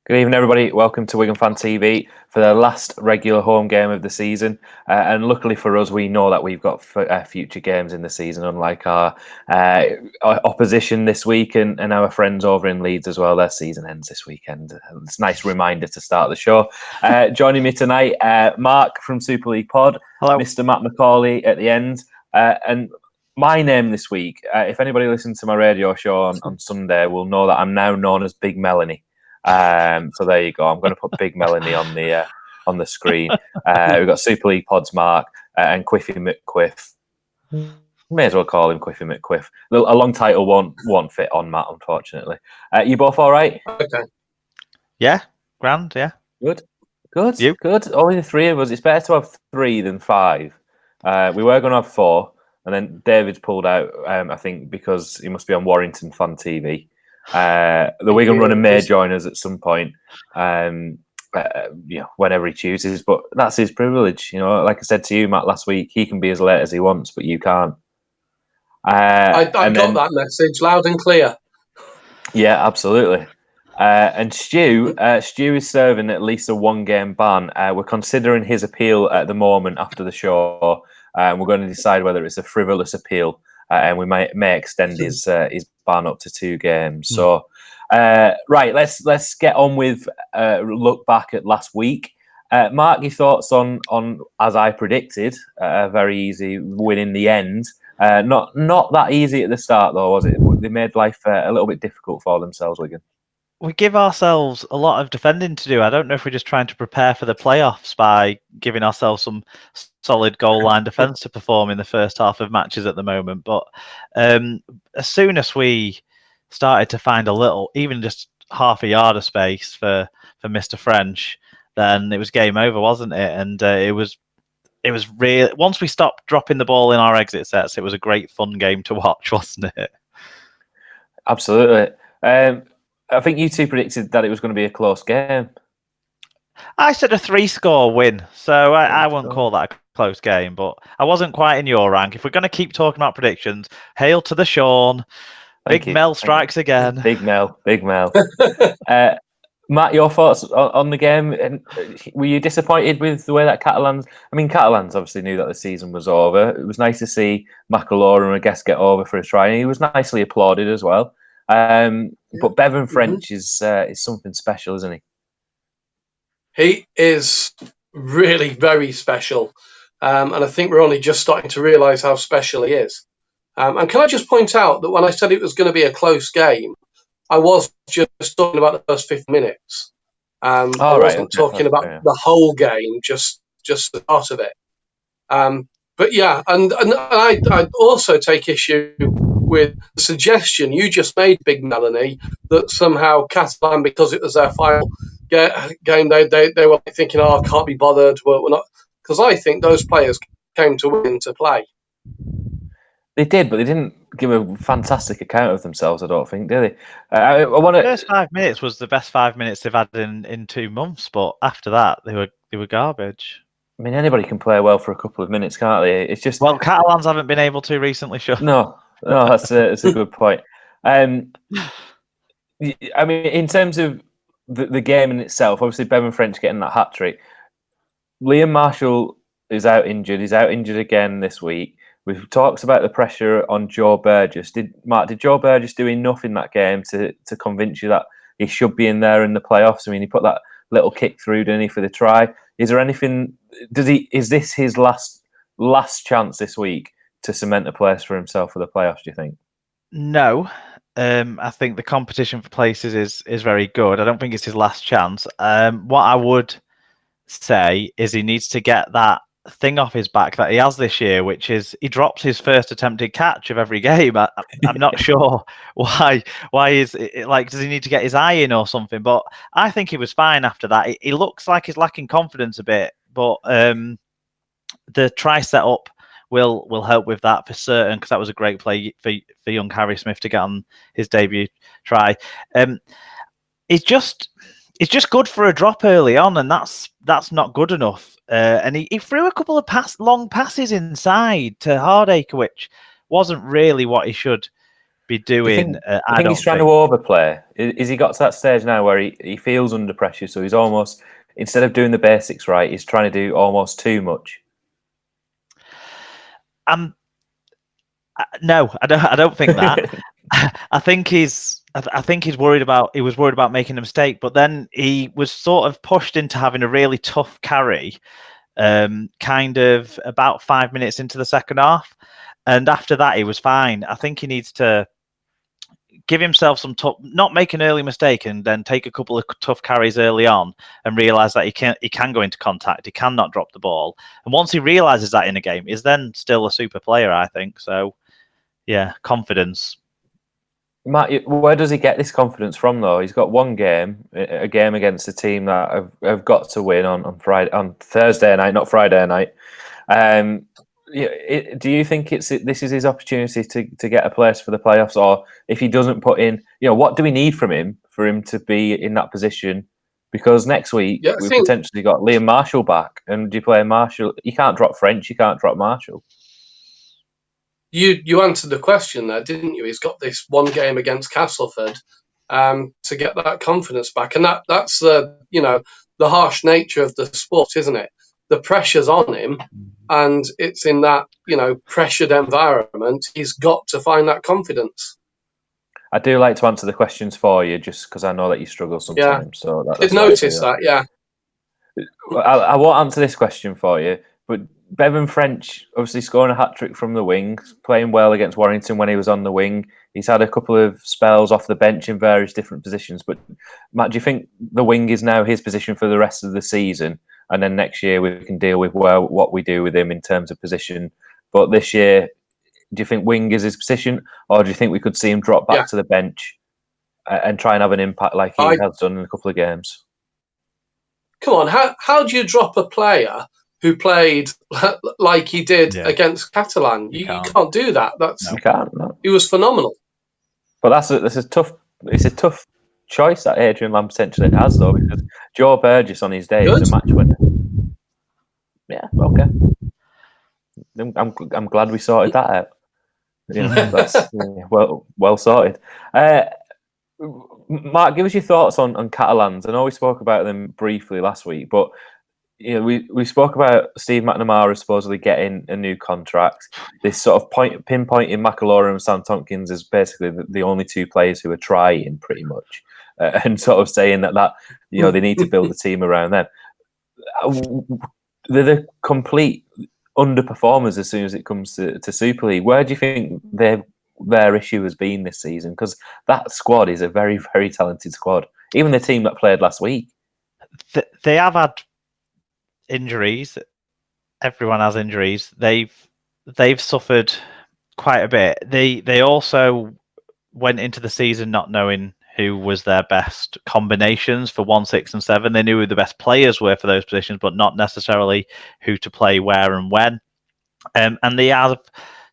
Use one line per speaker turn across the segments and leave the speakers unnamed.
Good evening, everybody. Welcome to Wigan Fan TV for the last regular home game of the season. And luckily for us, we know that we've got future games in the season, unlike our opposition this week and our friends over in Leeds as well. Their season ends this weekend. It's a nice reminder to start the show. Joining me tonight, Mark from Super League Pod,
Hello.
Mr. Matt McCauley at the end, and my name this week. If anybody listens to my radio show on Sunday, will know that I'm now known as Big Melanie. So there you go. I'm going to put Big Melanie on the screen. We've got Super League Pods Mark and Quiffy McQuiff. May as well call him Quiffy McQuiff. A long title won't fit on Matt, unfortunately. You both all right?
Okay.
Yeah, grand. Yeah,
good.
You?
Good. Only the three of us. It's better to have 3 than 5. We were going to have 4, and then David's pulled out. I think because he must be on Warrington Fan TV. The Wigan runner may join us at some point, whenever he chooses, but that's his privilege. Like I said to you, Matt, last week, he can be as late as he wants, but you can't.
I got that message loud and clear.
Yeah, absolutely. And Stu is serving at least a 1-game ban. We're considering his appeal at the moment after the show. We're going to decide whether it's a frivolous appeal. And we may extend his ban up to 2 games. So, right, let's get on with look back at last week. Mark, your thoughts on as I predicted, a very easy win in the end. Not that easy at the start though, was it? They made life a little bit difficult for themselves, Wigan.
We give ourselves a lot of defending to do. I don't know if we're just trying to prepare for the playoffs by giving ourselves some solid goal line defence to perform in the first half of matches at the moment. But as soon as we started to find a little, even just half a yard of space for Mr. French, then it was game over, wasn't it? And it was really, once we stopped dropping the ball in our exit sets, it was a great fun game to watch, wasn't it?
Absolutely. I think you two predicted that it was going to be a close game.
I said a 3-score win, so I won't call that a close game, but I wasn't quite in your rank. If we're going to keep talking about predictions, hail to the Sean. Big Mel strikes again.
Big Mel. Matt, your thoughts on the game? And were you disappointed with the way that Catalans obviously knew that the season was over. It was nice to see McAlorum, I guess, get over for a try, and he was nicely applauded as well. But Bevan French is something special, isn't he?
He is really very special. And I think we're only just starting to realise how special he is. And can I just point out that when I said it was going to be a close game, I was just talking about the first 50 minutes. I wasn't talking about the whole game, just the start of it. But yeah, and I also take issue with the suggestion you just made, Big Melanie, that somehow Catalan, because it was their final game, they were thinking, I can't be bothered. We're not, because I think those players came to win to play.
They did, but they didn't give a fantastic account of themselves, I don't think, did they?
The first 5 minutes was the best 5 minutes they've had in 2 months, but after that, they were garbage.
I mean, anybody can play well for a couple of minutes, can't they? It's just
Catalans haven't been able to recently, sure.
No, that's a good point. I mean, in terms of the game in itself, obviously Bevan French getting that hat trick. Liam Marshall is out injured. He's out injured again this week. We've talked about the pressure on Joe Burgess. Did Joe Burgess do enough in that game to convince you that he should be in there in the playoffs? I mean, he put that little kick through, didn't he, for the try? Is there anything? Is this his last chance this week to cement a place for himself for the playoffs? Do you think?
No, I think the competition for places is very good. I don't think it's his last chance. What I would say is he needs to get that thing off his back that he has this year, which is he drops his first attempted catch of every game. I'm not sure why is it, like, does he need to get his eye in or something? But I think he was fine after that. He looks like he's lacking confidence a bit, but the try setup will help with that for certain, because that was a great play for young Harry Smith to get on his debut try. It's just good for a drop early on, and that's not good enough. And he threw a couple of long passes inside to Hardacre, which wasn't really what he should be doing.
I think he's trying to overplay. Is he got to that stage now where he feels under pressure, so he's almost, instead of doing the basics right, he's trying to do almost too much?
No, I don't think that. I think he's worried about. He was worried about making a mistake, but then he was sort of pushed into having a really tough carry, kind of about 5 minutes into the second half, and after that he was fine. I think he needs to give himself some not make an early mistake, and then take a couple of tough carries early on, and realize that he can go into contact. He cannot drop the ball, and once he realizes that in a game, is then still a super player. I think so. Yeah, confidence.
Matt, where does he get this confidence from, though? He's got one game, a game against a team that have got to win on Thursday night, not Friday night. Do you think this is his opportunity to get a place for the playoffs, or if he doesn't put in, what do we need from him for him to be in that position? Because next week we've potentially got Liam Marshall back, and do you play Marshall? You can't drop French, you can't drop Marshall.
You answered the question there, didn't you? He's got this one game against Castleford to get that confidence back, and that's the harsh nature of the sport, isn't it? The pressure's on him, and it's in that pressured environment. He's got to find that confidence.
I do like to answer the questions for you, just because I know that you struggle sometimes.
Yeah.
So
I've noticed that. Yeah.
I won't answer this question for you, but Bevan French obviously scoring a hat-trick from the wing, playing well against Warrington when he was on the wing. He's had a couple of spells off the bench in various different positions. But Matt, do you think the wing is now his position for the rest of the season? And then next year we can deal with what we do with him in terms of position. But this year, do you think wing is his position, or do you think we could see him drop back to the bench and try and have an impact like he has done in a couple of games?
Come on, how do you drop a player who played like he did against Catalan? You can't do that.
You can't. No.
He was phenomenal.
But it's a tough choice that Adrian Lamb potentially has, though, because Joe Burgess on his day is a match winner. Yeah, okay. I'm glad we sorted that out. That's well sorted. Mark, give us your thoughts on Catalans. I know we spoke about them briefly last week, but we spoke about Steve McNamara supposedly getting a new contract. This sort of pinpointing McAlorum and Sam Tompkins as basically the only two players who are trying, pretty much, and sort of saying that they need to build a team around them. They're the complete underperformers as soon as it comes to Super League. Where do you think their issue has been this season? Because that squad is a very, very talented squad. Even the team that played last week.
They have had injuries. Everyone has injuries. They've suffered quite a bit. They also went into the season not knowing who was their best combinations for 1, 6, and 7. They knew who the best players were for those positions, but not necessarily who to play where and when. And they have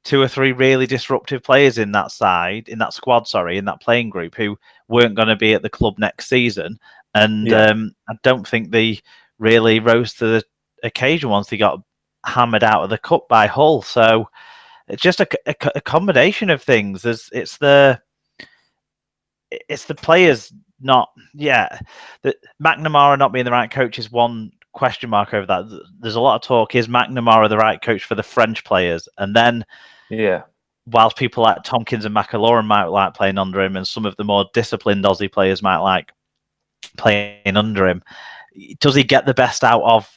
2 or 3 really disruptive players in that squad, in that playing group, who weren't going to be at the club next season. And I don't think they really rose to the occasion once they got hammered out of the cup by Hull. So it's just a combination of things. It's the players not. The McNamara not being the right coach is one question mark over that. There's a lot of talk. Is McNamara the right coach for the French players? And then, whilst people like Tompkins and McAlorum might like playing under him, and some of the more disciplined Aussie players might like playing under him, does he get the best out of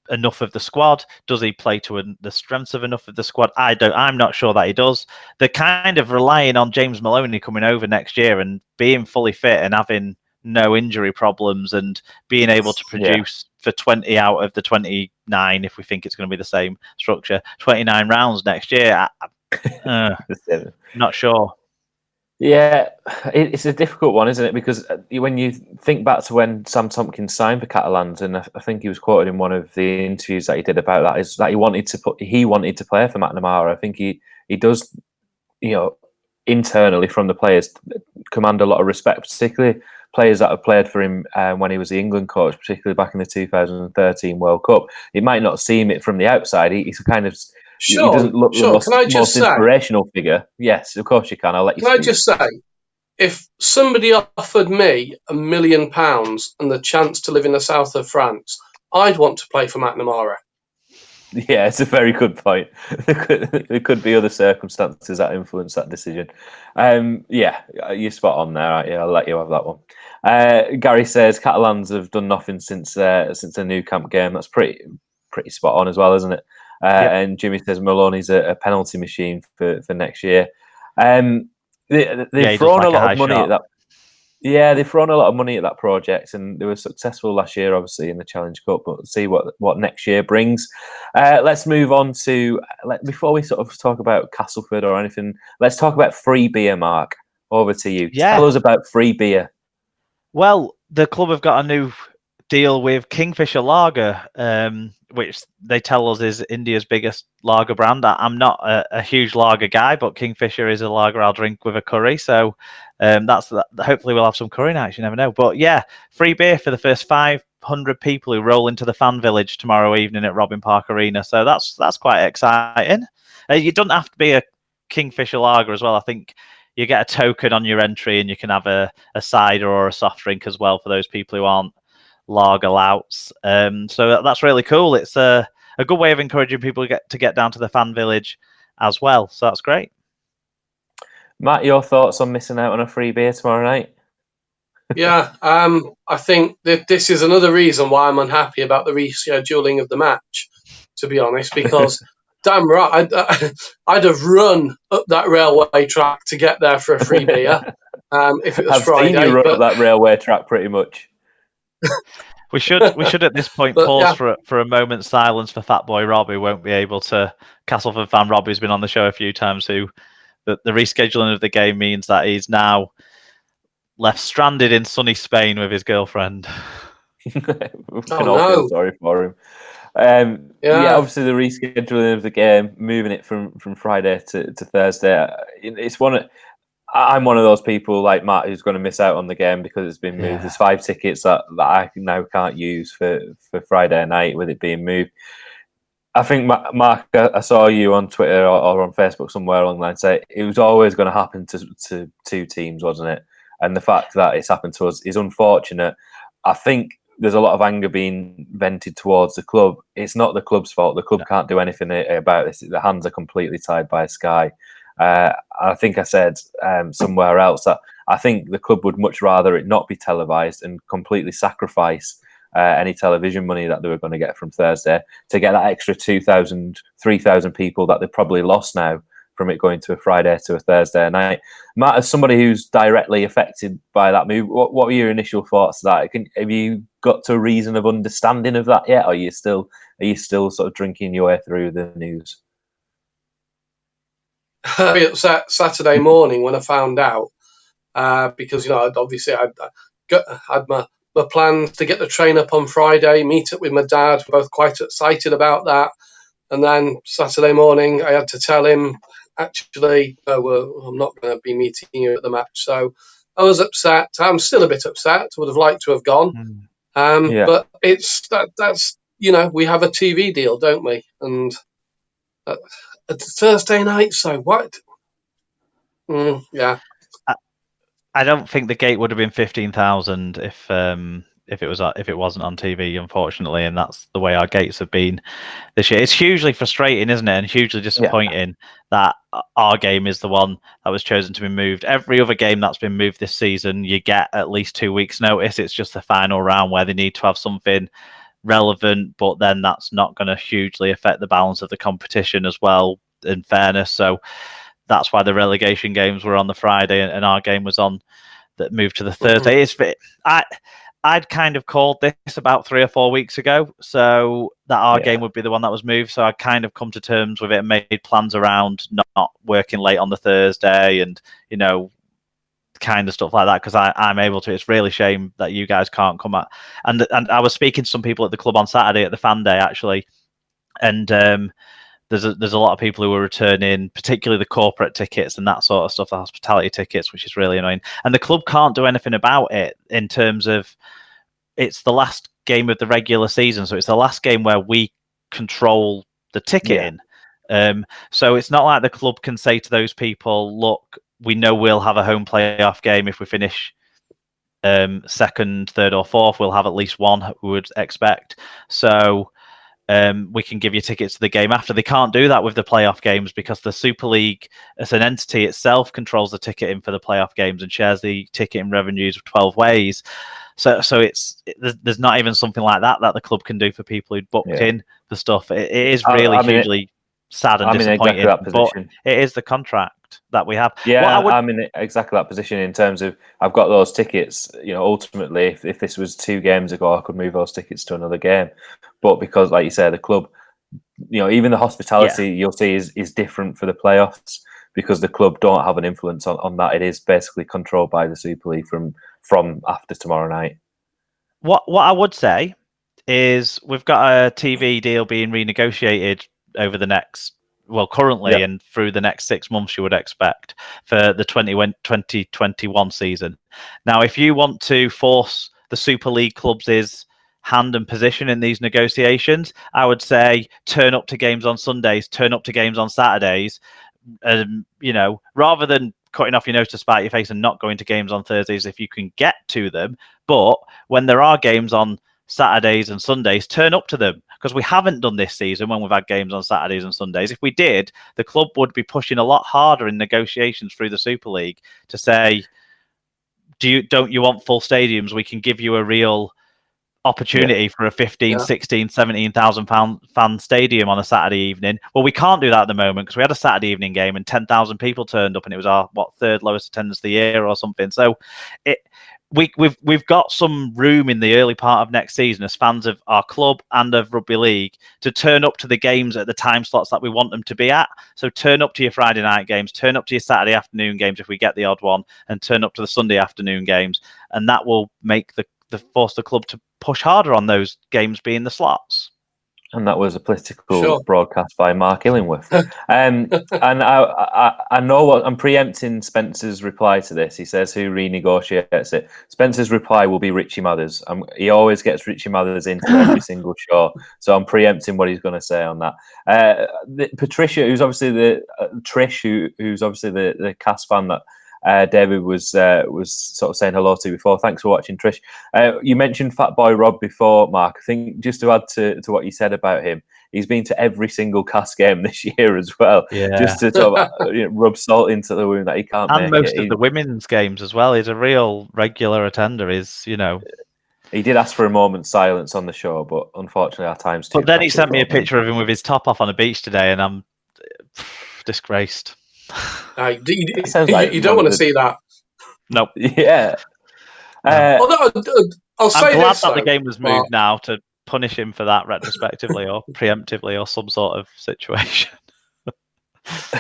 enough of the squad? Does he play to the strengths of enough of the squad? I'm not sure that he does. They're kind of relying on James Maloney coming over next year and being fully fit and having no injury problems and being able to produce for 20 out of the 29, if we think it's going to be the same structure, 29 rounds next year. Not sure.
Yeah, it's a difficult one, isn't it? Because when you think back to when Sam Tompkins signed for Catalans, and I think he was quoted in one of the interviews that he did about that, is that he wanted to play for McNamara. I think he does, internally from the players, command a lot of respect, particularly players that have played for him when he was the England coach, particularly back in the 2013 World Cup. It might not seem it from the outside. He's kind of he doesn't look the
Can I just
most
say?
inspirational figure. Yes, of course you can. I'll let you
Can I
speak.
just say, if somebody offered me £1 million and the chance to live in the south of France, I'd want to play for McNamara.
Yeah, it's a very good point. There could be other circumstances that influence that decision. Yeah, you're spot on there, aren't you? I'll let you have that one. Gary says Catalans have done nothing since their new camp game. That's pretty spot on as well, isn't it?
Yep.
And Jimmy says Maloney's a penalty machine for next year. They've thrown a lot of money at that. Yeah, they've thrown a lot of money at that project, and they were successful last year, obviously, in the Challenge Cup. But see what next year brings. Let's move on to before we sort of talk about Castleford or anything. Let's talk about free beer. Mark, over to you.
Yeah.
Tell us about free beer.
Well, the club have got a new deal with Kingfisher Lager, which they tell us is India's biggest lager brand. I'm not a huge lager guy, but Kingfisher is a lager I'll drink with a curry. So hopefully we'll have some curry nights. You never know. But yeah, free beer for the first 500 people who roll into the fan village tomorrow evening at Robin Park Arena. So that's quite exciting. You don't have to be a Kingfisher Lager as well. I think you get a token on your entry, and you can have a cider or a soft drink as well for those people who aren't lager louts. So that's really cool. It's a good way of encouraging people to get down to the fan village as well. So that's great.
Matt, your thoughts on missing out on a free beer tomorrow night?
Yeah, I think that this is another reason why I'm unhappy about the rescheduling of the match, to be honest, because damn right, I'd have run up that railway track to get there for a free beer if it was Friday.
I've seen you run up that railway track pretty much.
We should at this point pause for a moment's silence for Fat Boy Rob, who won't be able to. Castleford fan Rob, who's been on the show a few times, who the rescheduling of the game means that he's now left stranded in sunny Spain with his girlfriend.
We can all feel sorry for him. Yeah, obviously the rescheduling of the game, moving it from Friday to Thursday. I'm one of those people like Matt who's going to miss out on the game because it's been moved. Yeah. There's 5 tickets that I now can't use for Friday night with it being moved. I think, Mark, I saw you on Twitter or on Facebook somewhere online say it was always going to happen to 2 teams, wasn't it? And the fact that it's happened to us is unfortunate. I think there's a lot of anger being vented towards the club. It's not the club's fault. The club can't do anything about this. The hands are completely tied by Sky. I think I said somewhere else that I think the club would much rather it not be televised and completely sacrifice any television money that they were going to get from Thursday to get that extra 2,000, 3,000 people that they've probably lost now from it going to a Friday to a Thursday night. Matt, as somebody who's directly affected by that move, what were your initial thoughts of that? Have you got to a reason of understanding of that yet? Or are you still sort of drinking your way through the news?
Very upset Saturday morning when I found out because obviously I'd had my plans to get the train up on Friday, meet up with my dad. We're both quite excited about that, and then Saturday morning I had to tell him, actually, I'm not going to be meeting you at the match. So I was upset. I'm still a bit upset. Would have liked to have gone, but it's that's we have a TV deal, don't we? And it's Thursday night, so what? Yeah.
I don't think the gate would have been 15,000 if it wasn't on TV, unfortunately, and that's the way our gates have been this year. It's hugely frustrating, isn't it, and hugely disappointing that our game is the one that was chosen to be moved. Every other game that's been moved this season, you get at least 2 weeks' notice. It's just the final round where they need to have something relevant, but then that's not going to hugely affect the balance of the competition as well, in fairness. So that's why the relegation games were on the Friday and our game was on that moved to the Thursday. I'd kind of called this about 3 or 4 weeks ago, so that our game would be the one that was moved. So I kind of come to terms with it and made plans around not working late on the Thursday and, kind of stuff like that, because I'm able to. It's really a shame that you guys can't come out. And I was speaking to some people at the club on Saturday at the fan day, actually, and there's a lot of people who are returning, particularly the corporate tickets and that sort of stuff, the hospitality tickets, which is really annoying. And the club can't do anything about it in terms of it's the last game of the regular season, so it's the last game where we control the ticketing. So it's not like the club can say to those people, look, we know we'll have a home playoff game if we finish second, third or fourth. We'll have at least one, we would expect. So we can give you tickets to the game after. They can't do that with the playoff games because the Super League as an entity itself controls the ticketing for the playoff games and shares the ticketing revenues of 12 ways. So there's not even something like that the club can do for people who'd booked in the stuff. It is really hugely sad and disappointing.
Exactly that position.
But it is the contract that we have.
Yeah, I'm in exactly that position in terms of I've got those tickets. Ultimately, if this was 2 games ago, I could move those tickets to another game. But because, like you say, the club, even the hospitality you'll see is different for the playoffs because the club don't have an influence on that. It is basically controlled by the Super League from after tomorrow night.
What I would say is we've got a TV deal being renegotiated over the next, currently and through the next 6 months, you would expect, for the 2021 season. Now, if you want to force the Super League clubs' hand and position in these negotiations, I would say turn up to games on Sundays, turn up to games on Saturdays, rather than cutting off your nose to spite your face and not going to games on Thursdays if you can get to them. But when there are games on Saturdays and Sundays, turn up to them, because we haven't done this season when we've had games on Saturdays and Sundays. If we did, the club would be pushing a lot harder in negotiations through the Super League to say, don't you want full stadiums? We can give you a real opportunity for a 15, 16, 17,000 fan stadium on a Saturday evening. Well, we can't do that at the moment because we had a Saturday evening game and 10,000 people turned up and it was our 3rd lowest attendance of the year or something. So we've got some room in the early part of next season as fans of our club and of rugby league to turn up to the games at the time slots that we want them to be at. So turn up to your Friday night games, turn up to your Saturday afternoon games if we get the odd one, and turn up to the Sunday afternoon games, and that will make force the club to push harder on those games being the slots.
And that was a political broadcast by Mark Illingworth. And I know what I'm preempting Spencer's reply to this. He says, who renegotiates it? Spencer's reply will be Richie Mathers. He always gets Richie Mathers into every single show. So I'm preempting what he's going to say on that. Patricia, who's obviously who's obviously the Cas fan that David was sort of saying hello to before. Thanks for watching, Trish. You mentioned Fat Boy Rob before, Mark. I think just to add to what you said about him, he's been to every single Cas game this year as well. Yeah. Just to sort of, rub salt into the wound that he can't
and
make
most of the women's games as well. He's a real regular attender.
He did ask for a moment's silence on the show, but unfortunately our time's too.
But then he sent me a picture of him with his top off on a beach today, and I'm disgraced.
You don't want to see that.
Nope.
Yeah.
I'll say
I'm glad
this,
that the game was moved now to punish him for that retrospectively or preemptively or some sort of situation.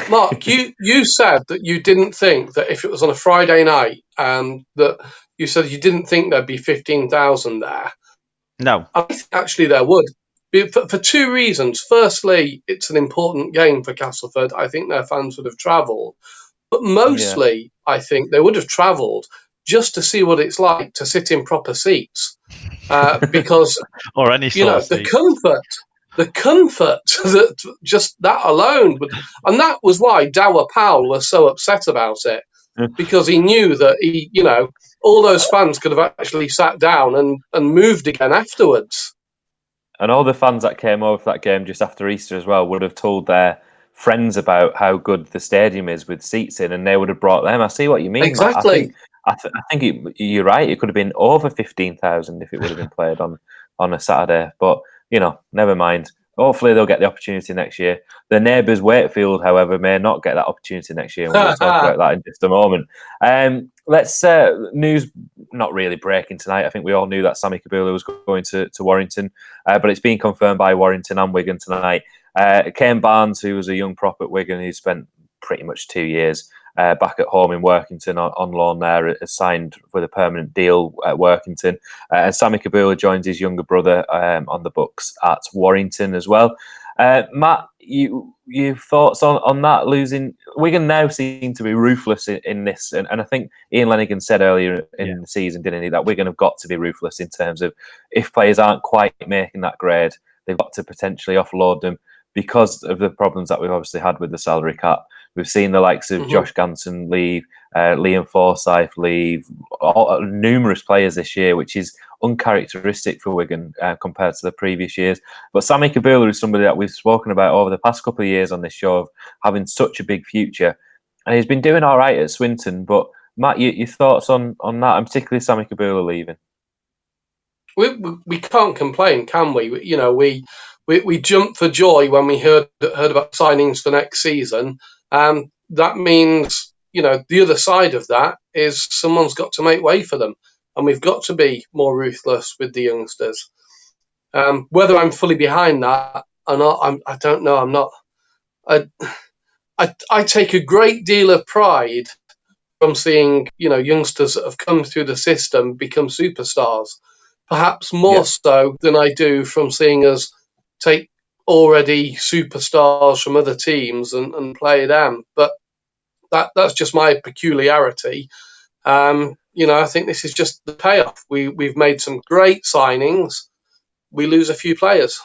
Mark, you said that you didn't think that if it was on a Friday night, that you said you didn't think there'd be 15,000 there.
No.
I think actually there would. For 2 reasons. Firstly, it's an important game for Castleford. I think their fans would have travelled. But mostly, I think they would have travelled just to see what it's like to sit in proper seats. Because,
or any sort of
the comfort that just that alone would. And that was why Dower Powell was so upset about it. Because he knew that all those fans could have actually sat down and moved again afterwards.
And all the fans that came over for that game just after Easter as well would have told their friends about how good the stadium is with seats in, and they would have brought them. I see what you mean.
Exactly.
I think you're right. It could have been over 15,000 if it would have been played on a Saturday. But, never mind. Hopefully they'll get the opportunity next year. The neighbours, Wakefield, however, may not get that opportunity next year. And we'll talk about that in just a moment. Let's news not really breaking tonight. I think we all knew that Sammy Kabula was going to Warrington, but it's been confirmed by Warrington and Wigan tonight. Kane Barnes, who was a young prop at Wigan, who spent pretty much 2 years back at home in Workington on loan there, has signed with a permanent deal at Workington. And Sammy Kabula joins his younger brother on the books at Warrington as well. Matt, your thoughts on that? Losing Wigan now seem to be ruthless in this, and I think Ian Lenigan said earlier in the season, didn't he, that Wigan have got to be ruthless in terms of if players aren't quite making that grade, they've got to potentially offload them. because of the problems that we've obviously had with the salary cap. We've seen the likes of Josh Ganson leave, Liam Forsyth leave, numerous players this year, which is uncharacteristic for Wigan compared to the previous years. But Sami Kabula is somebody that we've spoken about over the past couple of years on this show of having such a big future. And he's been doing all right at Swinton. But Matt, your thoughts on that, and particularly Sami Kabula leaving?
We can't complain, can we? We jumped for joy when we heard about signings for next season. That means, the other side of that is someone's got to make way for them, and we've got to be more ruthless with the youngsters. Whether I'm fully behind that or not, I don't know. I'm not. I take a great deal of pride from seeing, youngsters that have come through the system become superstars. Perhaps more so than I do from seeing us take already superstars from other teams and play them. But that's just my peculiarity. I think this is just the payoff. We've made some great signings. We lose a few players.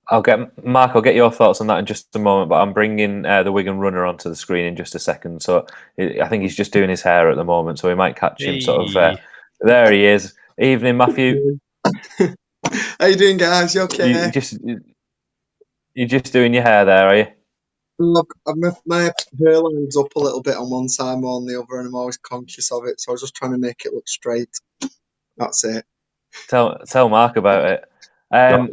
I'll get your thoughts on that in just a moment, but I'm bringing the Wigan runner onto the screen in just a second. So I think he's just doing his hair at the moment, so we might catch him sort of. There he is. Evening, Matthew.
How you doing, guys? You okay?
You're just doing your hair there, are you?
Look, my hairline's up a little bit on one side more than the other, and I'm always conscious of it, so I was just trying to make it look straight. That's it.
Tell Mark about it.
I've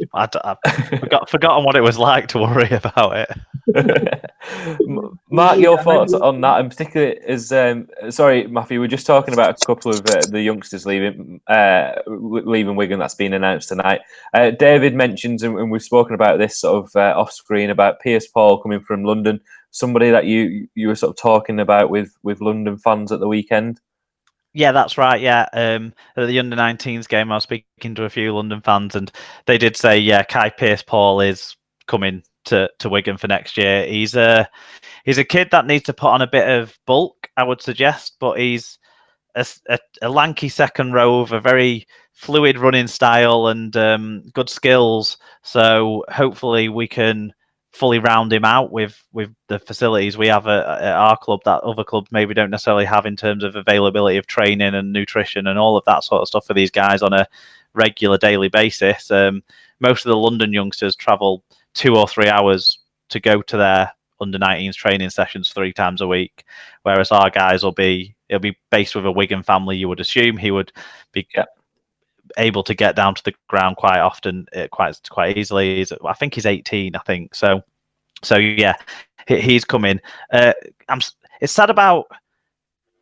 forgotten what it was like to worry about it.
Mark, your thoughts on that, and particularly as sorry, Matthew, we're just talking about a couple of the youngsters leaving Wigan that's been announced tonight. David mentions, and we've spoken about this sort of off screen, about Piers Paul coming from London, somebody that you were sort of talking about with London fans at the weekend.
Yeah, that's right. Yeah, at the under-19s game, I was speaking to a few London fans, and they did say, yeah, Kai Pearce-Paul is coming to Wigan for next year. He's a kid that needs to put on a bit of bulk, I would suggest, but he's a lanky second row of a very fluid running style and good skills. So hopefully we can fully round him out with the facilities we have at our club that other clubs maybe don't necessarily have in terms of availability of training and nutrition and all of that sort of stuff for these guys on a regular daily basis. Most of the London youngsters travel 2 or 3 hours to go to their under-19s training sessions 3 times a week, whereas our guys he'll be based with a Wigan family. You would assume he would be able to get down to the ground quite often, quite easily. I think he's 18. I think so. Yeah, he's coming. It's sad about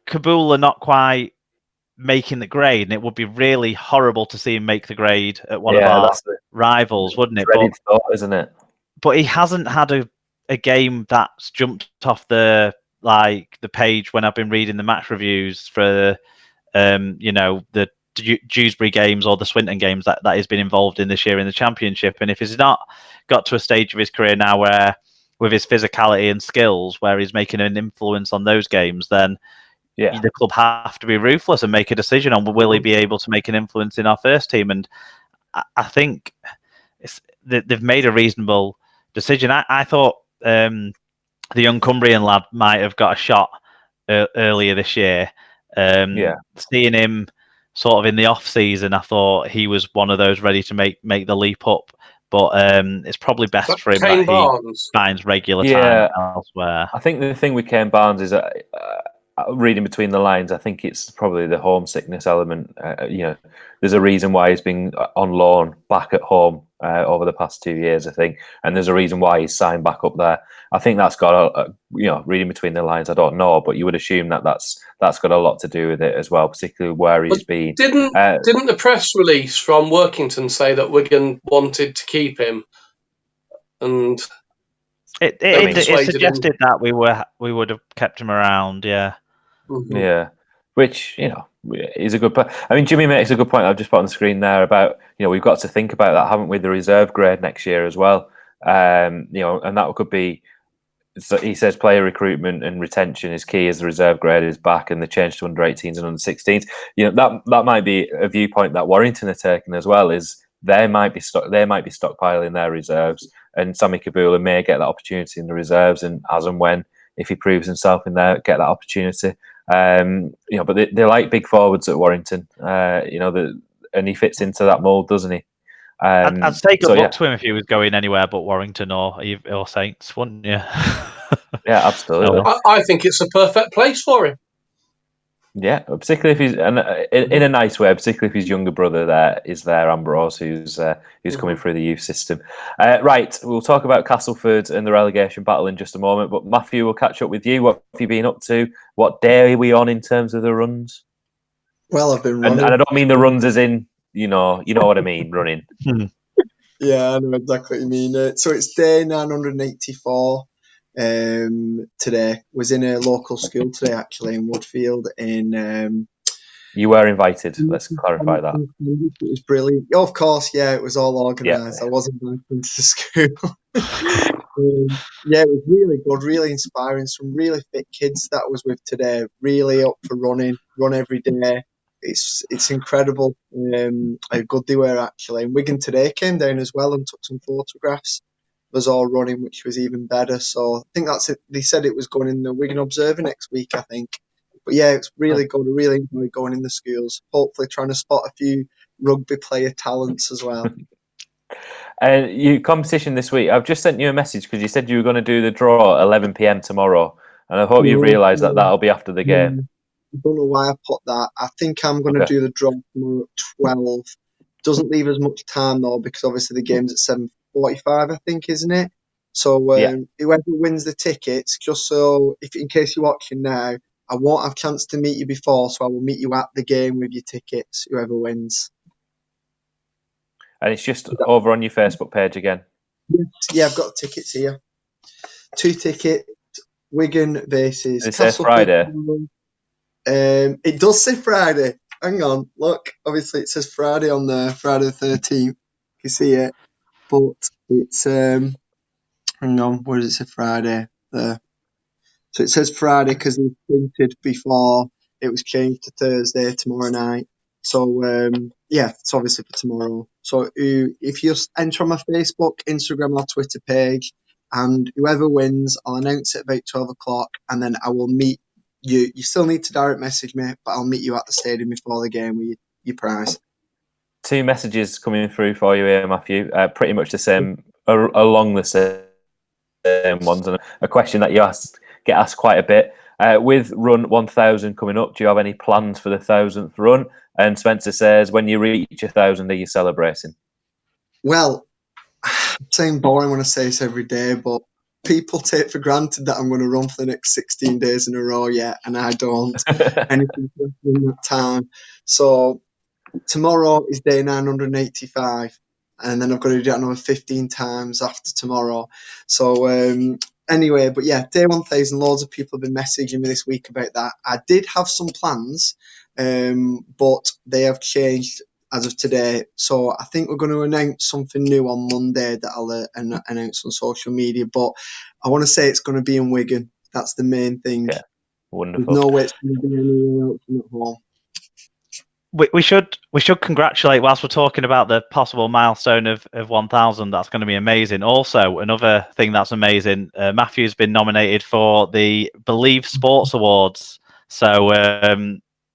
Kabula not quite making the grade, and it would be really horrible to see him make the grade at one of our rivals, wouldn't it?
Thought, isn't it?
But he hasn't had a game that's jumped off the page when I've been reading the match reviews for the Dewsbury games or the Swinton games that he's been involved in this year in the Championship. And if he's not got to a stage of his career now where, with his physicality and skills, where he's making an influence on those games, then the club have to be ruthless and make a decision on will he be able to make an influence in our first team. And I think they've made a reasonable decision. I thought the young Cumbrian lad might have got a shot earlier this year. Seeing him sort of in the off season, I thought he was one of those ready to make the leap up. But it's probably best for him that he finds regular time elsewhere.
I think the thing with Kane Barnes is that, reading between the lines, I think it's probably the homesickness element. There's a reason why he's been on loan back at home over the past 2 years, I think, and there's a reason why he's signed back up there. I think that's got reading between the lines, I don't know, but you would assume that's got a lot to do with it as well, particularly where he's been.
Didn't the press release from Workington say that Wigan wanted to keep him? And
it suggested that we would have kept him around, yeah.
Mm-hmm.
Yeah, which is a good point. I mean, Jimmy makes a good point. I've just put on the screen there about we've got to think about that, haven't we? The reserve grade next year as well. And that could be. So he says player recruitment and retention is key as the reserve grade is back and the change to under 18s and under 16s. That might be a viewpoint that Warrington are taking as well. Is they might be stockpiling their reserves, and Sammy Kabula may get that opportunity in the reserves, and as and when, if he proves himself in there, get that opportunity. But they like big forwards at Warrington. And he fits into that mould, doesn't he?
I'd say good luck to him if he was going anywhere but Warrington or Saints, wouldn't you?
Yeah, absolutely.
I think it's a perfect place for him.
Yeah, particularly if he's in a nice way. Particularly if his younger brother is there, Ambrose, who's coming through the youth system. Right, we'll talk about Castleford and the relegation battle in just a moment. But Matthew, we'll catch up with you. What have you been up to? What day are we on in terms of the runs?
Well, I've been running,
and I don't mean the runs as in you know what I mean, running.
Yeah, I know exactly what you mean. So it's day 984. Today was in a local school today, actually in Woodfield.
You were invited. Let's clarify that.
It was brilliant. Oh, of course, yeah, it was all organised.
Yeah.
I wasn't invited to the school. Yeah, it was really good, really inspiring. Some really fit kids that I was with today. Really up for running, run every day. It's incredible how good they were, actually. And Wigan today came down as well and took some photographs of us all running, which was even better. So I think that's it. They said it was going in the Wigan Observer next week, I think. But yeah, it's really good. I really enjoy going in the schools. Hopefully trying to spot a few rugby player talents as well.
Your competition this week, I've just sent you a message because you said you were going to do the draw at 11 p.m. tomorrow. And I hope you realise that that'll be after the game.
I don't know why I put that. I think I'm going to do the draw tomorrow at 12. Doesn't leave as much time though, because obviously the game's at 7:45, I think, isn't it? So whoever wins the tickets, just so in case you're watching now, I won't have a chance to meet you before, so I will meet you at the game with your tickets. Whoever wins.
And it's just over on your Facebook page again.
Yeah, I've got tickets here. 2 tickets. Wigan versus
It says Friday.
It does say Friday. Hang on, look. Obviously, it says Friday on there, Friday the 13th. You see it, but it's hang on. Where does it say Friday? There. So it says Friday because it was printed before it was changed to Thursday tomorrow night. So it's obviously for tomorrow. So if you enter on my Facebook, Instagram, or Twitter page, and whoever wins, I'll announce it about 12 o'clock, and then I will meet you. You still need to direct message me, but I'll meet you at the stadium before the game with your prize.
2 messages coming through for you here, Matthew. Pretty much the same, along the same ones, and a question that you get asked quite a bit. With run 1000 coming up, do you have any plans for the 1000th run? And Spencer says, when you reach 1000, are you celebrating?
Well, I'm saying boring when I say this every day, but people take for granted that I'm going to run for the next 16 days in a row yet, and I don't. Anything in that time. So tomorrow is day 985, and then I've got to do that another 15 times after tomorrow. So anyway, but yeah, day 1000, loads of people have been messaging me this week about that. I did have some plans, but they have changed as of today. So I think we're going to announce something new on Monday that I'll announce on social media. But I want to say it's going to be in Wigan. That's the main thing.
Yeah, wonderful.
There's no way it's going to be anywhere else than at home.
We should congratulate, whilst we're talking about the possible milestone of 1000. That's going to be amazing. Also, another thing that's amazing, Matthew's been nominated for the Believe Sports Awards. So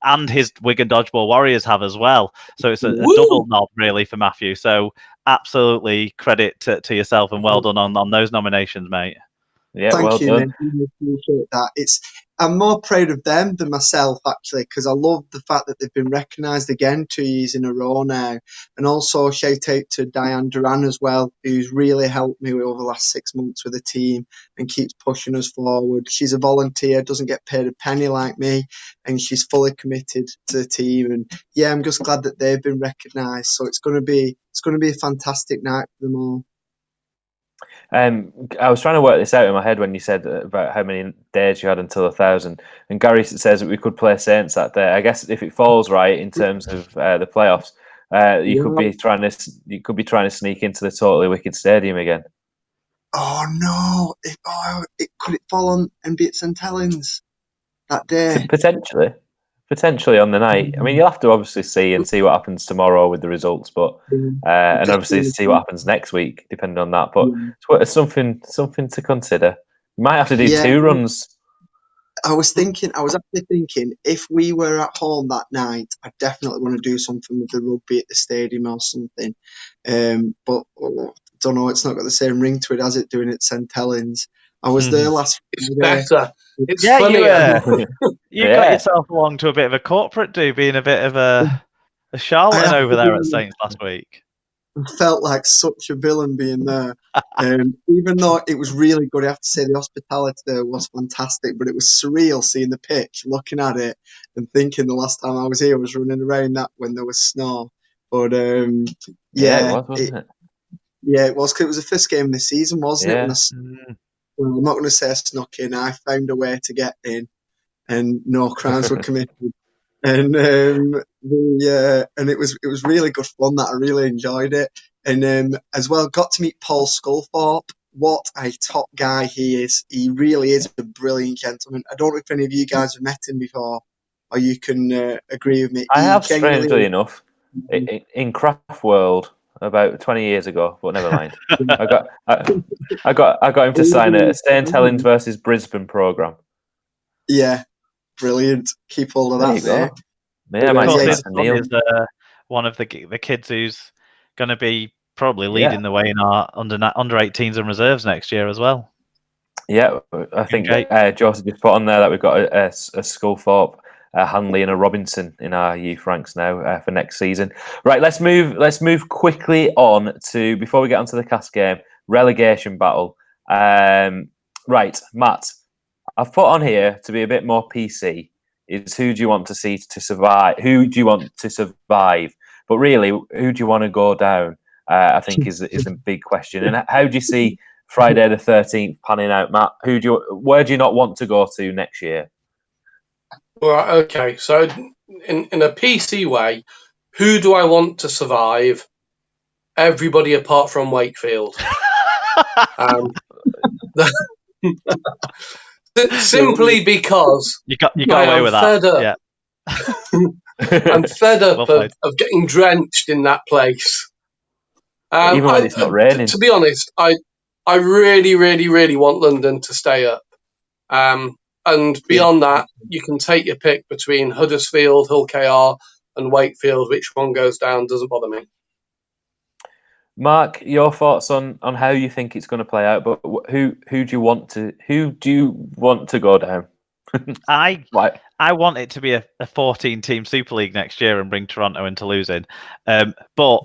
and his Wigan Dodgeball Warriors have as well. So it's a double nod really for Matthew. So absolutely credit to yourself and well done on those nominations, mate.
Yeah,
Thank you,
done.
mate. I really appreciate that. I'm more proud of them than myself, actually, because I love the fact that they've been recognised again 2 years in a row now. And also shout out to Diane Duran as well, who's really helped me over the last 6 months with the team and keeps pushing us forward. She's a volunteer, doesn't get paid a penny like me, and she's fully committed to the team. And yeah, I'm just glad that they've been recognised. So it's going to be a fantastic night for them all.
I was trying to work this out in my head when you said about how many days you had until 1000. And Gary says that we could play Saints that day. I guess if it falls right in terms of the playoffs, you could be trying to sneak into the Totally Wicked Stadium again.
Oh no! Could it fall on and be at St Helens that day?
Potentially. potentially on the night. I mean, you'll have to obviously see what happens tomorrow with the results, but and obviously see what happens next week, depending on that. But it's something to consider. You might have to do 2 runs.
I was actually thinking, if we were at home that night, I definitely want to do something with the rugby at the stadium or something. But don't know, it's not got the same ring to it as it doing at St Helens. I was there last
It's
Friday.
better. It's funnier.
You got yourself along to a bit of a corporate do, being a bit of a charlatan over there at Saints last week.
I felt like such a villain being there. Even though it was really good, I have to say the hospitality there was fantastic, but it was surreal seeing the pitch, looking at it, and thinking the last time I was here I was running around that when there was snow. But
it was, wasn't it?
Yeah, it was, because it was the first game of the season, wasn't it? Well, I'm not going to say I snuck in. I found a way to get in, and no crimes were committed. And and it was really good fun. That I really enjoyed it, and as well got to meet Paul Sculthorpe. What a top guy he is! He really is a brilliant gentleman. I don't know if any of you guys have met him before, or you can agree with me.
I have, strangely enough, in Craft World about 20 years ago, but never mind. I got him to sign a St Helens versus Brisbane programme.
Yeah. Brilliant. Keep hold of that, mate.
Yeah, I might say that to Neil.
Is one of the kids who's going to be probably leading the way in our under 18s and reserves next year as well. Yeah,
I think Joseph just put on there that we've got a Sculthorpe, a Hanley, and a Robinson in our youth ranks now for next season. Right, let's move quickly on to, before we get onto the Cast game, relegation battle. Right, Matt, I've put on here to be a bit more PC. Is who do you want to see to survive? Who do you want to survive? But really, who do you want to go down? I think is a big question. And how do you see Friday the 13th panning out, Matt? Where do you not want to go to next year?
Right. Okay. So, in a PC way, who do I want to survive? Everybody apart from Wakefield. Simply because
you got away with that.
I'm fed up of getting drenched in that place.
Even when it's not raining.
To be honest, I really, really, really want London to stay up. And beyond that, you can take your pick between Huddersfield, Hull KR, and Wakefield. Which one goes down doesn't bother me.
Mark, your thoughts on how you think it's going to play out, but who do you want to go down?
I want it to be a 14-team Super League next year and bring Toronto into losing, but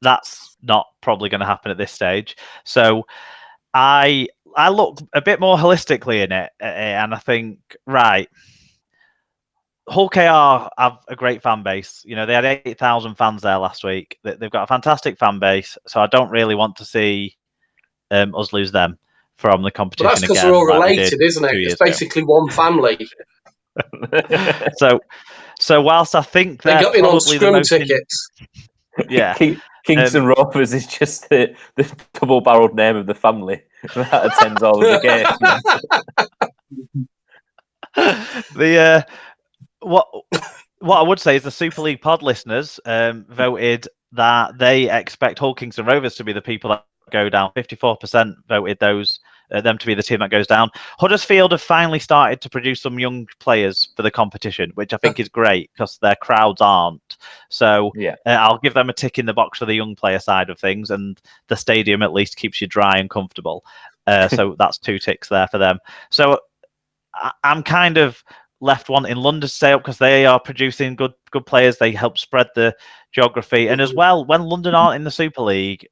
that's not probably going to happen at this stage. So I look a bit more holistically in it, and I think, right, Hull KR have a great fan base. You know, they had 8,000 fans there last week. They've got a fantastic fan base, so I don't really want to see us lose them from the competition.
Well, that's because they're all related, isn't it? It's basically one family.
So whilst I think
they got in on scrum tickets.
Kingston Rovers is just the double-barreled name of the family that attends all of the
games. What I would say is the Super League pod listeners voted that they expect Hull Kingston Rovers to be the people that go down. 54% voted them to be the team that goes down. Huddersfield have finally started to produce some young players for the competition, which I think is great because their crowds aren't. So I'll give them a tick in the box for the young player side of things, and the stadium at least keeps you dry and comfortable. So that's 2 ticks there for them. So I'm kind of left wanting London to stay up because they are producing good players. They help spread the geography, and as well, when London aren't in the Super League,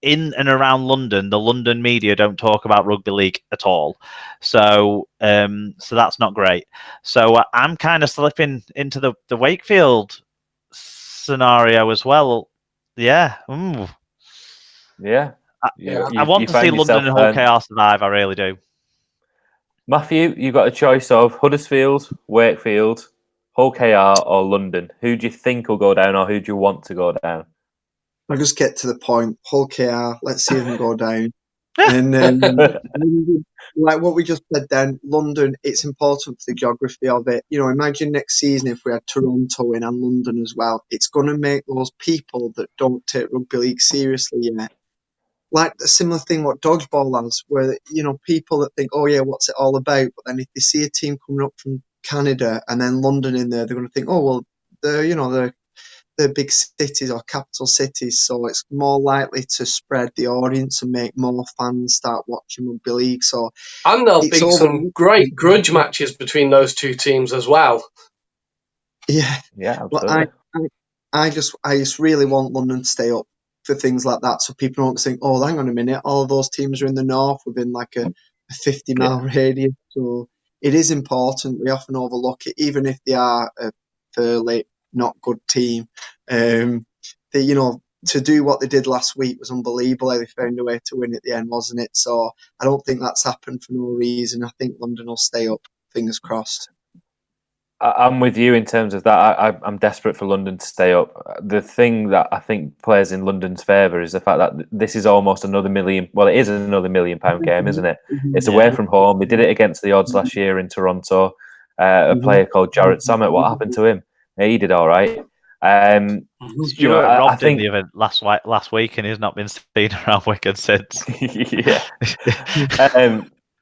in and around London, the London media don't talk about rugby league at all. So that's not great. So I'm kind of slipping into the Wakefield scenario as well. Yeah. Ooh.
Yeah.
I want to see London and Hull KR survive. I really do.
Matthew, you've got a choice of Huddersfield, Wakefield, Hull KR, or London. Who do you think will go down, or who do you want to go down?
I'll just get to the point. Hull KR, let's see them go down. And like what we just said then, London, it's important for the geography of it. You know, imagine next season if we had Toronto in and London as well. It's going to make those people that don't take rugby league seriously, like the similar thing what dodgeball has, where, you know, people that think, oh yeah, what's it all about? But then if they see a team coming up from Canada and then London in there, they're going to think, oh well, they're big cities or capital cities, so it's more likely to spread the audience and make more fans start watching rugby league. So
And there'll
it's
be
all
some great grudge matches between those two teams as well.
yeah.
Yeah,
But
absolutely.
I just really want London to stay up for things like that, so people don't think, oh, hang on a minute, all of those teams are in the north within like a 50-mile radius. So it is important. We often overlook it, even if they are a fairly not good team. You know, to do what they did last week was unbelievable. They found a way to win at the end, wasn't it? So I don't think that's happened for no reason. I think London will stay up. Fingers crossed.
I'm with you in terms of that. I'm desperate for London to stay up. The thing that I think plays in London's favour is the fact that this is almost another million. Well, it is another £1 million game, isn't it? It's away from home. They did it against the odds last year in Toronto. A player called Jarrett Samet. What happened to him? He did all right.
Stuart
I
robbed
think
him the event last week, and he's not been seen around Wigan since.
yeah.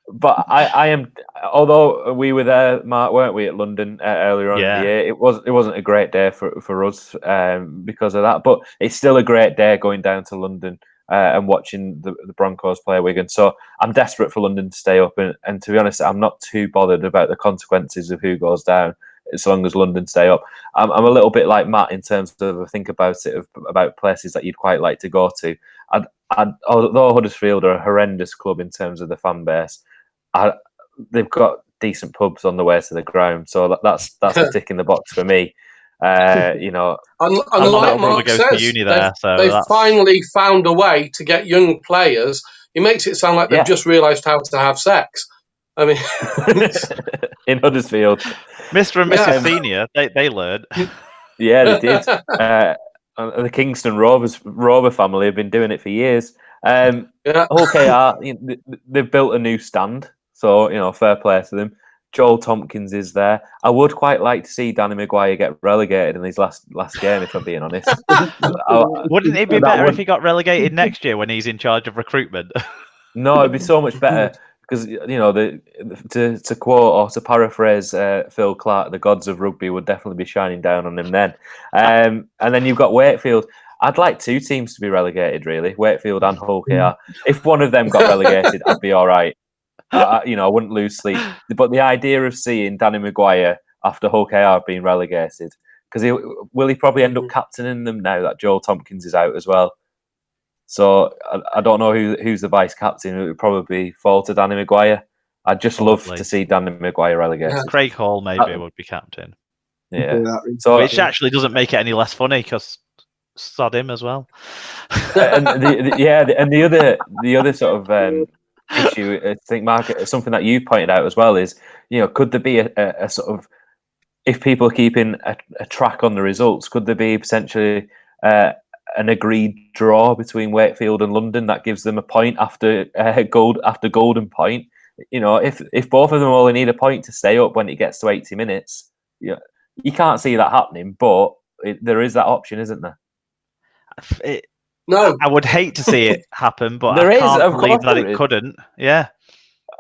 But I am. Although we were there, Mark, weren't we, at London earlier on in the year? It wasn't a great day for us because of that. But it's still a great day going down to London and watching the Broncos play Wigan. So I'm desperate for London to stay up, and to be honest, I'm not too bothered about the consequences of who goes down as long as London stay up. I'm a little bit like Matt in terms of I think about it about places that you'd quite like to go to. Although Huddersfield are a horrendous club in terms of the fan base, they've got decent pubs on the way to the ground, so that's a tick in the box for me. You know,
and
my
like
little brother
Mark
goes to
says,
uni there, so
they've
that's...
finally found a way to get young players. It makes it sound like they've just realised how to have sex. I mean,
in Huddersfield,
Mr. and Mrs. Senior, they learned.
Yeah, they did. The Kingston Rover family have been doing it for years. OKR, they've built a new stand, so fair play to them. Joel Tompkins is there. I would quite like to see Danny Maguire get relegated in his last game, if I'm being honest.
Wouldn't it be better if he got relegated next year when he's in charge of recruitment?
No, it'd be so much better because to quote or to paraphrase Phil Clark, the gods of rugby would definitely be shining down on him then. And then you've got Wakefield. I'd like two teams to be relegated, really, Wakefield and Hull KR. If one of them got relegated, I'd be all right. I wouldn't lose sleep. But the idea of seeing Danny Maguire after Hull KR being relegated, because will he probably end up captaining them now that Joel Tompkins is out as well? So I don't know who's the vice captain. It would probably fall to Danny Maguire. I'd just love to see Danny Maguire relegated.
Craig Hall maybe would be captain.
Yeah. So
which actually doesn't make it any less funny because sod him as well.
And the other sort of issue, I think, Mark, something that you pointed out as well is, could there be a sort of, if people are keeping a track on the results, could there be potentially an agreed draw between Wakefield and London that gives them a point after golden point? If both of them only need a point to stay up when it gets to 80 minutes, you can't see that happening, but there is that option, isn't there?
No,
I would hate to see it happen, but
there
I
is,
can't
of
believe
course
that
there
it
is.
couldn't. Yeah.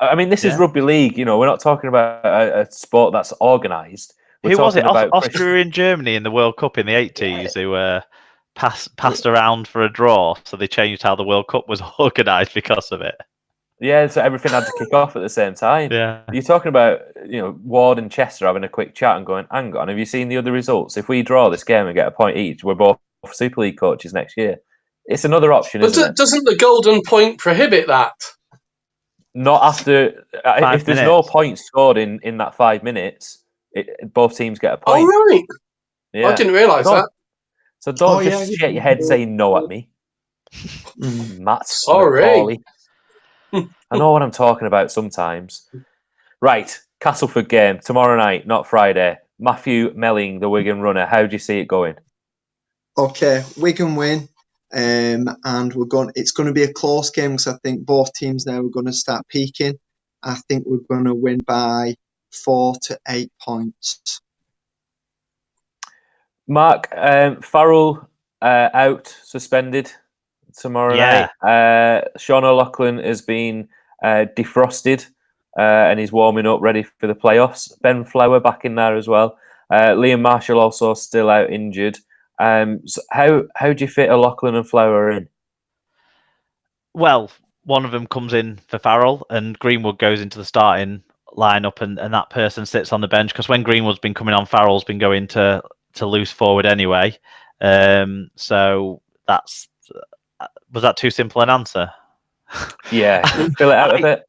I mean, this is rugby league. We're not talking about a sport that's organised.
Who was it? Austria in Germany in the World Cup in the 80s who passed around for a draw, so they changed how the World Cup was organised because of it.
Yeah, so everything had to kick off at the same time.
Yeah.
You're talking about, Ward and Chester having a quick chat and going, hang on, have you seen the other results? If we draw this game and get a point each, we're both Super League coaches next year. It's another option, isn't it?
Doesn't the golden point prohibit that?
Not after... if there's no points scored in that 5 minutes, both teams get a point.
Oh, right.
Yeah.
I didn't realise that.
So don't shake your head saying no at me. Matt.
Sorry.
I know what I'm talking about sometimes. Right, Castleford game tomorrow night, not Friday. Matthew Melling, the Wigan runner. How do you see it going?
Okay, Wigan win. and it's going to be a close game because I think both teams now are going to start peaking. I think we're going to win by 4 to 8 points.
Mark, Farrell out, suspended tomorrow night. Sean O'Loughlin has been defrosted and he's warming up, ready for the playoffs. Ben Flower back in there as well. Liam Marshall also still out injured. So how do you fit O'Loughlin and Flower in?
Well, one of them comes in for Farrell and Greenwood goes into the starting lineup and that person sits on the bench because when Greenwood's been coming on, Farrell's been going to loose forward anyway. So was that too simple an answer?
Yeah, fill it out a bit.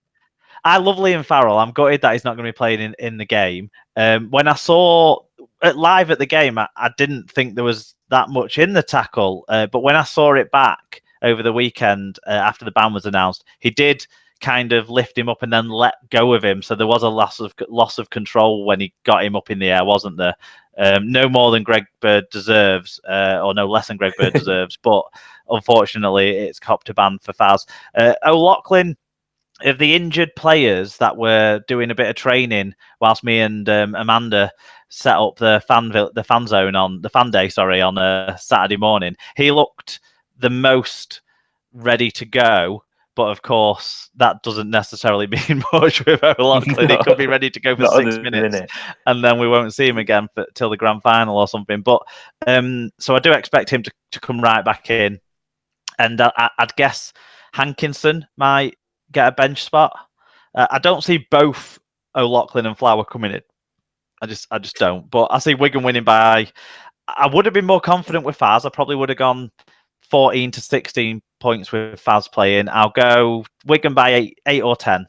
I love Liam Farrell. I'm gutted that he's not going to be playing in the game. When I saw it live at the game, I didn't think there was that much in the tackle. But when I saw it back over the weekend after the ban was announced, he did kind of lift him up and then let go of him. So there was a loss of control when he got him up in the air, wasn't there? No more than Greg Bird deserves, or no less than Greg Bird deserves. But unfortunately, it's copped a ban for Faz. O'Loughlin, of the injured players that were doing a bit of training whilst me and Amanda set up the fan zone on the fan day, on a Saturday morning, he looked the most ready to go. But of course, that doesn't necessarily mean much with O'Loughlin. He could be ready to go for 6 minutes, and then we won't see him again till the grand final or something. But so I do expect him to come right back in, and I'd guess Hankinson might get a bench spot. I don't see both O'Loughlin and Flower coming in. I just don't. But I see Wigan winning by. I would have been more confident with Faz. I probably would have gone 14 to 16 points with Faz playing. I'll go Wigan by 8 or 10.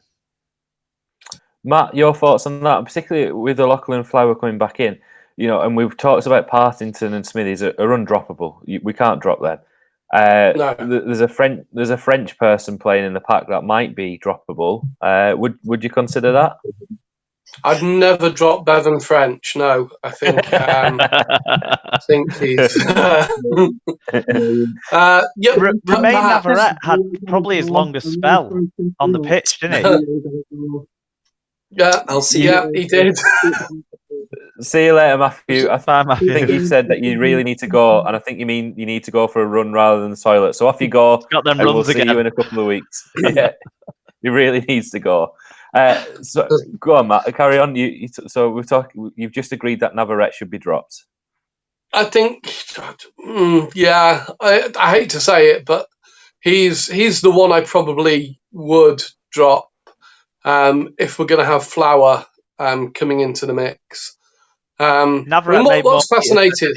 Matt, your thoughts on that, particularly with O'Loughlin and Flower coming back in? And we've talked about Partington and Smithies are undroppable. We can't drop them.
No.
There's a French person playing in the pack that might be droppable. Would you consider that?
I'd never drop Bevan French. No, I think he's.
Romain Navarrete had probably his longest spell on the pitch, didn't he?
Yeah, he did.
See you later, Matthew. I think you said that you really need to go, and I think you mean you need to go for a run rather than the toilet. So off you go.
Got them
and
runs
we'll see
again.
you in a couple of weeks. Yeah, he really needs to go. So go on, Matt. Carry on. So we're talking. You've just agreed that Navarrete should be dropped.
I think, I hate to say it, but he's the one I probably would drop if we're going to have Flower coming into the mix. What's fascinating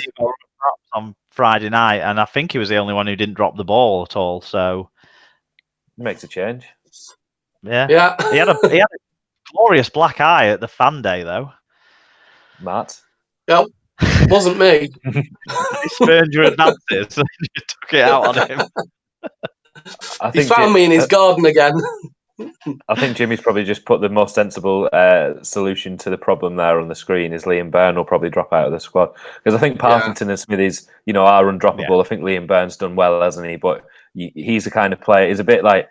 on Friday night, and I think he was the only one who didn't drop the ball at all. So
makes a change.
Yeah. He had a glorious black eye at the fan day, though.
Matt.
Yep. Wasn't me.
He spurned your advances and you took it out on him.
He found me in his garden again.
I think Jimmy's probably just put the most sensible solution to the problem there on the screen is Liam Byrne will probably drop out of the squad. Because I think Partington and Smithies, are undroppable. Yeah. I think Liam Byrne's done well, hasn't he? But he's the kind of player, he's a bit like,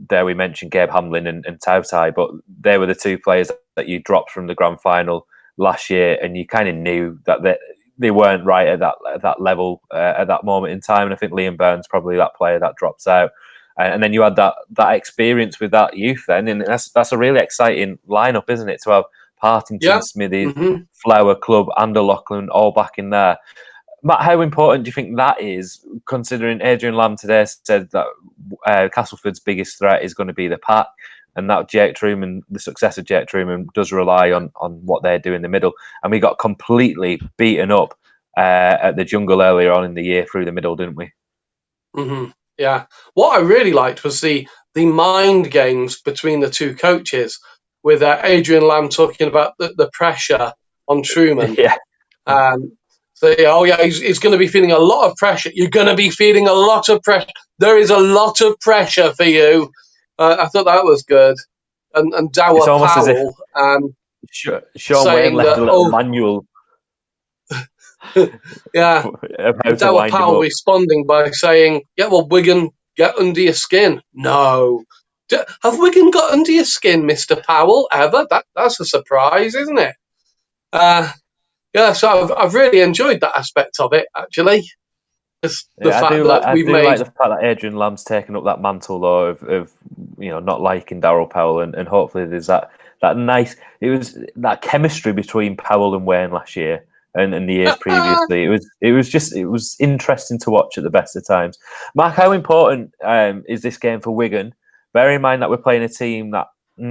there we mentioned Gabe Hamlin and Tautai, but they were the two players that you dropped from the grand final last year, and you kind of knew that they weren't right at that level at that moment in time. And I think Liam Byrne's probably that player that drops out. And then you had that experience with that youth then, and that's a really exciting lineup, isn't it? To have Partington, Smithies, Flower Club, and O'Loughlin all back in there. Matt, how important do you think that is, considering Adrian Lamb today said that Castleford's biggest threat is going to be the pack, and that Jake Truman, the success of Jake Truman, does rely on what they do in the middle. And we got completely beaten up at the Jungle earlier on in the year through the middle, didn't we?
Mm-hmm. Yeah. What I really liked was the mind games between the two coaches, with Adrian Lamb talking about the pressure on Truman.
Yeah.
He's going to be feeling a lot of pressure. You're going to be feeling a lot of pressure. There is a lot of pressure for you. I thought that was good. And Dower Powell
Sean Wayne left a little manual.
Yeah.
How to
Our
wind him
pal
up.
responding by saying, "Yeah, well, Wigan, get under your skin." No. Have Wigan got under your skin, Mr. Powell, ever? That's a surprise, isn't it? Yeah, so I've really enjoyed that aspect of it, actually. Just the
Yeah,
fact that
I
we've
do like
made...
the fact that Adrian Lamb's taken up that mantle though of not liking Darryl Powell, and hopefully there's that nice, it was that chemistry between Powell and Wayne last year and the years previously. It was interesting to watch at the best of times. Mark, how important is this game for Wigan? Bear in mind that we're playing a team that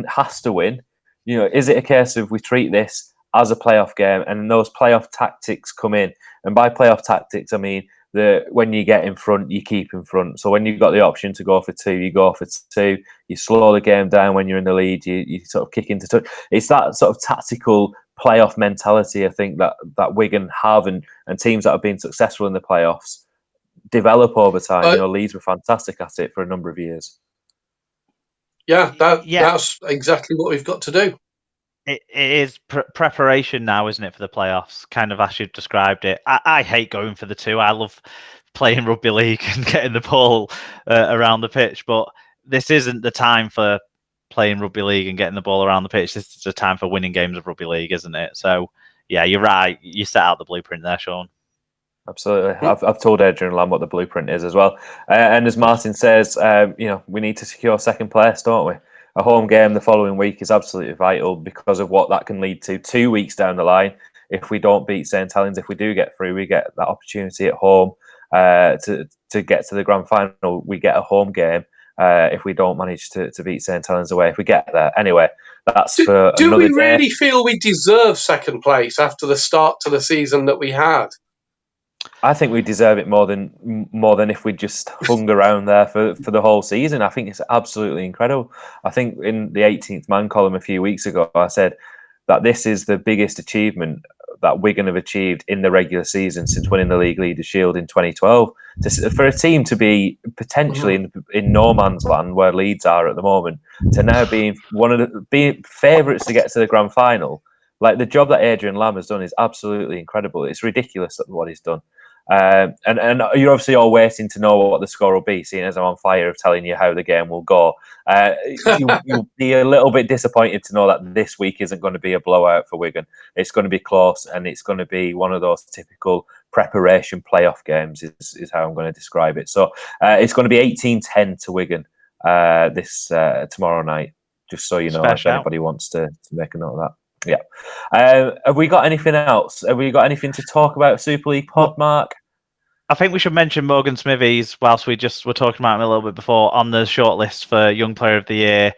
has to win. Is it a case of we treat this as a playoff game and those playoff tactics come in? And by playoff tactics, I mean when you get in front, you keep in front. So when you've got the option to go for two, you go for two. You slow the game down when you're in the lead. You sort of kick into touch. It's that sort of tactical playoff mentality, I think, that Wigan have, and teams that have been successful in the playoffs develop over time. Leeds were fantastic at it for a number of years.
Yeah, that's exactly what we've got to do.
It is preparation now, isn't it, for the playoffs? Kind of as you've described it. I hate going for the two. I love playing rugby league and getting the ball around the pitch, but this isn't the time for playing rugby league and getting the ball around the pitch. This is the time for winning games of rugby league, isn't it? So, yeah, you're right. You set out the blueprint there, Sean.
Absolutely. I've told Adrian Lamb what the blueprint is as well. And as Martin says, we need to secure second place, don't we? A home game the following week is absolutely vital because of what that can lead to 2 weeks down the line. If we don't beat St Helens, if we do get through, we get that opportunity at home to get to the grand final. We get a home game if we don't manage to beat St Helens away. If we get there, anyway, that's for
do
another
we really
day.
feel we deserve second place after the start to the season that we had?
I think we deserve it more than if we just hung around there for the whole season. I think it's absolutely incredible. I think in the 18th man column a few weeks ago, I said that this is the biggest achievement that Wigan have achieved in the regular season since winning the League Leaders' Shield in 2012. For a team to be potentially in no man's land where Leeds are at the moment, to now being being favourites to get to the grand final. Like, the job that Adrian Lamb has done is absolutely incredible. It's ridiculous what he's done. And you're obviously all waiting to know what the score will be, seeing as I'm on fire of telling you how the game will go. You'll be a little bit disappointed to know that this week isn't going to be a blowout for Wigan. It's going to be close, and it's going to be one of those typical preparation playoff games is how I'm going to describe it. So it's going to be 18-10 to Wigan this tomorrow night, just so you know, if anybody wants to make a note of that. Yeah. Have we got anything else? Have we got anything to talk about Super League pod, Mark?
I think we should mention Morgan Smithies, whilst we just were talking about him a little bit before, on the shortlist for Young Player of the Year.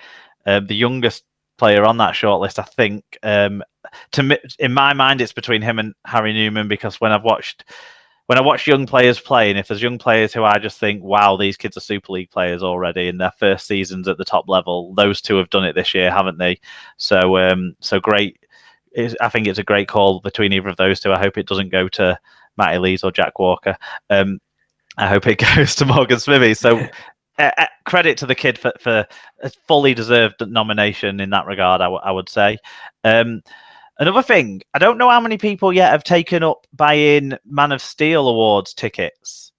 The youngest player on that shortlist, I think. In my mind, it's between him and Harry Newman, because when I watch young players play, and if there's young players who I just think, wow, these kids are Super League players already in their first seasons at the top level, those two have done it this year, haven't they? So great. I think it's a great call between either of those two. I hope it doesn't go to Matty Lees or Jack Walker. I hope it goes to Morgan Smithy. So credit to the kid for a fully deserved nomination in that regard, I would say. Another thing, I don't know how many people yet have taken up buying Man of Steel Awards tickets,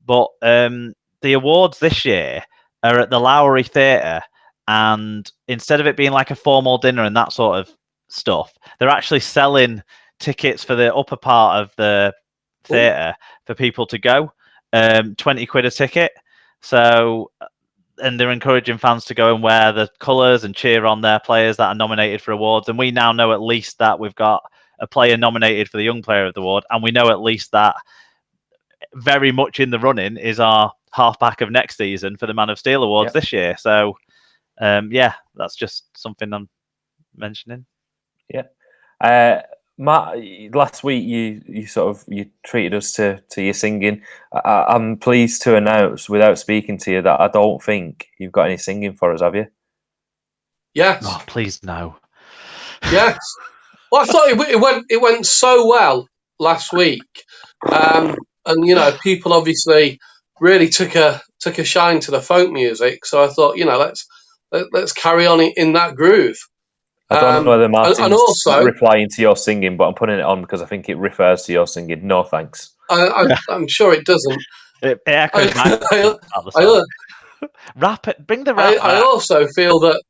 but the awards this year are at the Lowry Theatre, and instead of it being like a formal dinner and that sort of stuff, they're actually selling tickets for the upper part of the theatre for people to go. 20 quid a ticket. So, and they're encouraging fans to go and wear the colours and cheer on their players that are nominated for awards. And we now know at least that we've got a player nominated for the Young Player of the Award, and we know at least that very much in the running is our halfback of next season for the Man of Steel Awards this year. So, that's just something I'm mentioning.
Yeah. Matt, last week you treated us to your singing. I'm pleased to announce, without speaking to you, that I don't think you've got any singing for us, have you?
Yes.
Oh, please no.
Yes. Well, I thought it went so well last week, and people obviously really took a shine to the folk music. So I thought, let's carry on in that groove.
I don't know whether Martin's
and also
replying to your singing, but I'm putting it on because I think it refers to your singing. No thanks.
I'm sure it doesn't.
It echoes my
I,
about the song. Rap it. Bring the rap
I
back.
also feel that.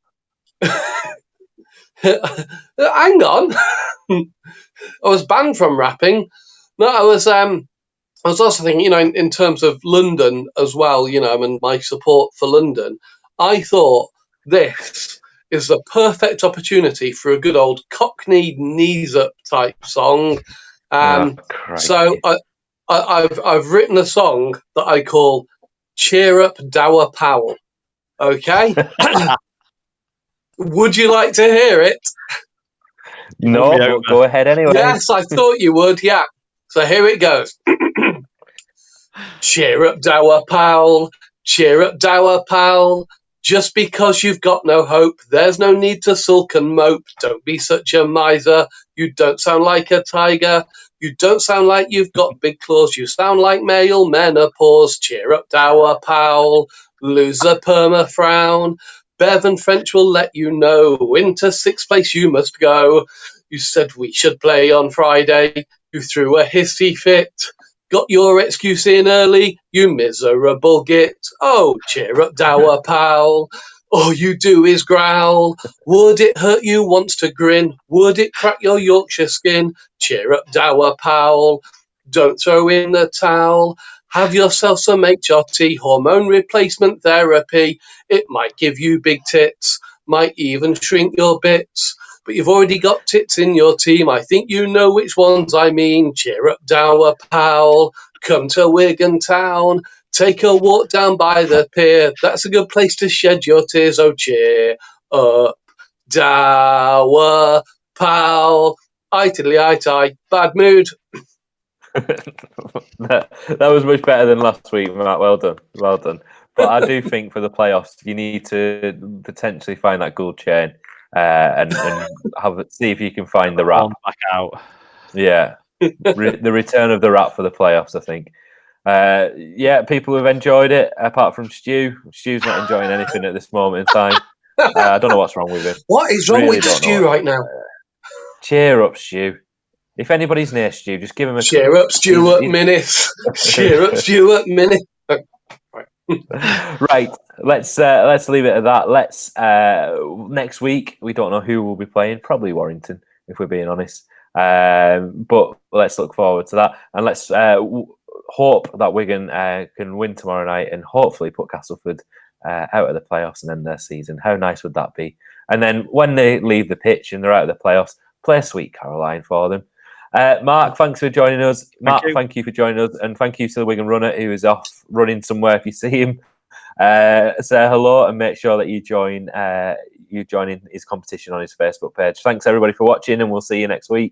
Hang on, I was banned from rapping. No, I was also thinking, in terms of London as well, and my support for London. I thought this is the perfect opportunity for a good old cockney knees up type song. So I've written a song that I call "Cheer Up, Dower Powell." Okay. Would you like to hear it?
No, but go ahead anyway.
Yes, I thought you would. Yeah. So here it goes. Cheer up, Dower Powell. Cheer up, Dower Powell. Just because you've got no hope, there's no need to sulk and mope. Don't be such a miser. You don't sound like a tiger. You don't sound like you've got big claws. You sound like male menopause. Cheer up, Dower Powell. Lose a perma frown. Bev and French will let you know. Into sixth place you must go. You said we should play on Friday. You threw a hissy fit. Got your excuse in early, you miserable git. Oh, cheer up, Dower Powell. All you do is growl. Would it hurt you once to grin? Would it crack your Yorkshire skin? Cheer up, Dower Powell. Don't throw in the towel. Have yourself some HRT, hormone replacement therapy. It might give you big tits, might even shrink your bits. But you've already got tits in your team. I think you know which ones I mean. Cheer up, Dower Powell. Come to Wigan town. Take a walk down by the pier. That's a good place to shed your tears. Oh, cheer up, Dower Powell. I bad mood.
that was much better than last week, Matt. Well done. Well done. But I do think for the playoffs, you need to potentially find that gold chain and see if you can find the rap.
Back out.
Yeah. The return of the rap for the playoffs, I think. People have enjoyed it, apart from Stu. Stu's not enjoying anything at this moment in time. I don't know what's wrong with him.
What is wrong with Stu right now?
Cheer up, Stu. If anybody's near Stu, just give him a
cheer up, Stuart Minnis. Cheer up, Stuart Minnis.
Right, let's leave it at that. Let's next week we don't know who will be playing. Probably Warrington, if we're being honest. But let's look forward to that, and let's hope that Wigan can win tomorrow night and hopefully put Castleford out of the playoffs and end their season. How nice would that be? And then when they leave the pitch and they're out of the playoffs, play Sweet Caroline for them. Mark, thanks for joining us. Matt, thank you for joining us, and thank you to the Wigan runner who is off running somewhere. If you see him, say hello and make sure that you join in his competition on his Facebook page. Thanks everybody for watching, and we'll see you next week.